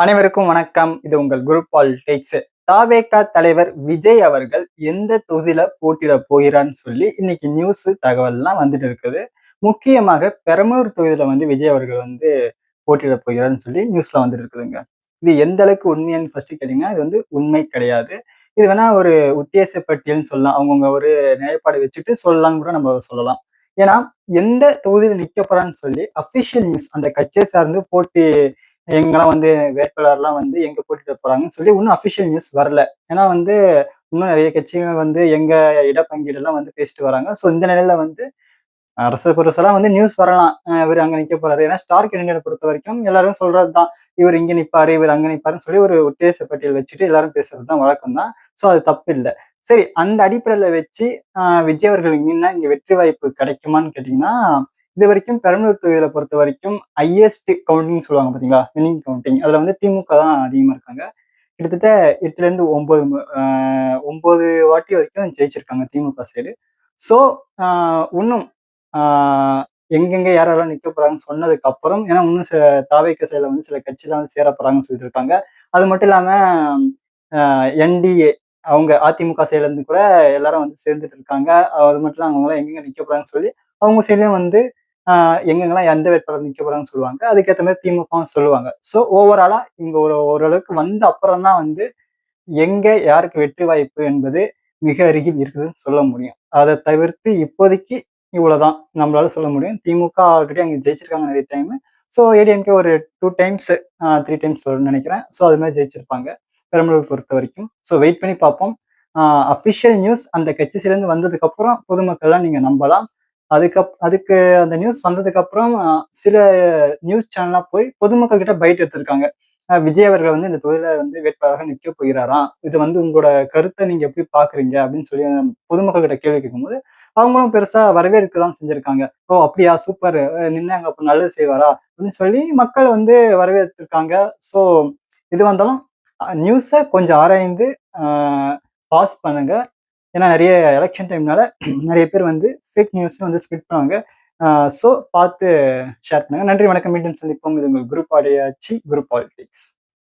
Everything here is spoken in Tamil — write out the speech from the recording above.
அனைவருக்கும் வணக்கம். இது உங்கள் குரு பாலிடிக்ஸ். தாவேகா தலைவர் விஜய் அவர்கள் எந்த தொகுதியில போட்டியிட போகிறான்னு சொல்லி இன்னைக்கு நியூஸ் தகவல்லாம் வந்துட்டு இருக்குது. முக்கியமாக பெரம்பலூர் தொகுதியில விஜய் அவர்கள் போட்டியிட போகிறான்னு சொல்லி நியூஸ்ல வந்துட்டு இருக்குதுங்க. இது எந்த அளவுக்கு உண்மையான்னு ஃபர்ஸ்ட் கேட்டீங்கன்னா, இது உண்மை கிடையாது. இது வேணா ஒரு உத்தேச பட்டியல்னு சொல்லலாம். அவங்கவுங்க ஒரு நிலைப்பாடு வச்சுட்டு சொல்லலாம்னு கூட நம்ம சொல்லலாம். ஏன்னா எந்த தொகுதியில நிக்க போறான்னு சொல்லி அபிஷியல் நியூஸ் அந்த கட்சியை சார்ந்து போட்டி எங்கெல்லாம் வேட்பாளர்லாம் எங்க போட்டியிட போறாங்கன்னு சொல்லி இன்னும் அபிஷியல் நியூஸ் வரல. ஏன்னா இன்னும் நிறைய கட்சிகள் எங்க இடப்பங்கீடு எல்லாம் பேசிட்டு வராங்க. ஸோ இந்த நிலையில அரசு புரசெல்லாம் நியூஸ் வரலாம். இவர் அங்க நிக்க போறாரு. ஏன்னா ஸ்டார் கேண்டிடேட் பொறுத்த வரைக்கும் எல்லாரும் சொல்றதுதான். இவர் இங்க நிப்பாரு, இவர் அங்க நிப்பாருன்னு சொல்லி ஒரு உத்தேச பட்டியல் வச்சுட்டு எல்லாரும் பேசுறதுதான் வழக்கம் தான். ஸோ அது தப்பு இல்லை. சரி, அந்த அடிப்படையில வச்சு விஜய் அவர்கள் நின்னா இங்க வெற்றி வாய்ப்பு கிடைக்குமான்னு கேட்டீங்கன்னா, இது வரைக்கும் பெரம்பலூர் தொகுதியில பொறுத்த வரைக்கும் ஹையஸ்ட் கவுண்டிங் சொல்லுவாங்க பாத்தீங்களா, வின்னிங் கவுண்டிங். அதுல திமுக தான் அதிகமா இருக்காங்க. கிட்டத்தட்ட 8ல இருந்து 9 வாட்டி வரைக்கும் ஜெயிச்சிருக்காங்க திமுக சைடு. ஸோ இன்னும் எங்கெங்க யாரெல்லாம் நிக்க போறாங்கன்னு சொன்னதுக்கு அப்புறம், ஏன்னா இன்னும் தாவேக்கா சைடுல சில கட்சிலாம் சேர போறாங்கன்னு சொல்லிட்டு இருக்காங்க. அது மட்டும் இல்லாம என்டிஏ அவங்க அதிமுக சைடுல இருந்து கூட எல்லாரும் சேர்ந்துட்டு இருக்காங்க. அது மட்டும் இல்லாம அவங்க எல்லாம் எங்கெங்க நிக்க போறாங்கன்னு சொல்லி அவங்க சைட்லயும் எங்கெங்கெல்லாம் எந்த வேட்பாளர் நிக்க போறாங்கன்னு சொல்லுவாங்க. அதுக்கேற்ற மாதிரி திமுகவும் சொல்லுவாங்க. ஸோ ஓவராலா இங்க ஓரளவுக்கு வந்த அப்புறம் தான் எங்க யாருக்கு வெற்றி வாய்ப்பு என்பது மிக அருகில் இருக்குதுன்னு சொல்ல முடியும். அதை தவிர்த்து இப்போதைக்கு இவ்வளவுதான் நம்மளால சொல்ல முடியும். திமுக ஆல்ரெடி அங்க ஜெயிச்சிருக்காங்க நிறைய டைம். ஸோ ஏடிஎம்கே ஒரு 2 டைம்ஸ் 3 டைம்ஸ் நினைக்கிறேன். ஸோ அது மாதிரி ஜெயிச்சிருப்பாங்க பெரம்பலூர் பொறுத்த வரைக்கும். ஸோ வெயிட் பண்ணி பார்ப்போம். அஃபிஷியல் நியூஸ் அந்த கட்சி சேர்ந்து வந்ததுக்கு அப்புறம் பொதுமக்கள்லாம் நீங்க நம்பலாம். அதுக்கு அந்த நியூஸ் வந்ததுக்கு அப்புறம் சில நியூஸ் சேனல்லாம் போய் பொதுமக்கள் கிட்ட பைட் எடுத்திருக்காங்க. விஜய் அவர்கள் இந்த தொகுதியில வேட்பாளராக நிக்க போகிறாராம். இது உங்களோட கருத்தை நீங்க எப்படி பாக்குறீங்க அப்படின்னு சொல்லி பொதுமக்கள் கிட்ட கேள்வி கேட்கும்போது அவங்களும் பெருசா வரவேற்கதான் செஞ்சிருக்காங்க. ஓ அப்படியா, சூப்பர், நின்னாங்க அப்ப நல்லது செய்வாரா அப்படின்னு சொல்லி மக்கள் வரவேற்றிருக்காங்க. ஸோ இது வந்தாலும் நியூஸை கொஞ்சம் ஆராய்ந்து பாஸ் பண்ணுங்க. ஏன்னா நிறைய எலெக்ஷன் டைம்னால நிறைய பேர் ஃபேக் நியூஸ் ஸ்ப்ரெட் பண்ணுவாங்க. ஸோ பார்த்து ஷேர் பண்ணுங்க. நன்றி, வணக்கம். மீண்டும் சந்திப்போம். இது உங்கள் குரூப் ஆடியாச்சு, குரூப் பாலிடிக்ஸ்.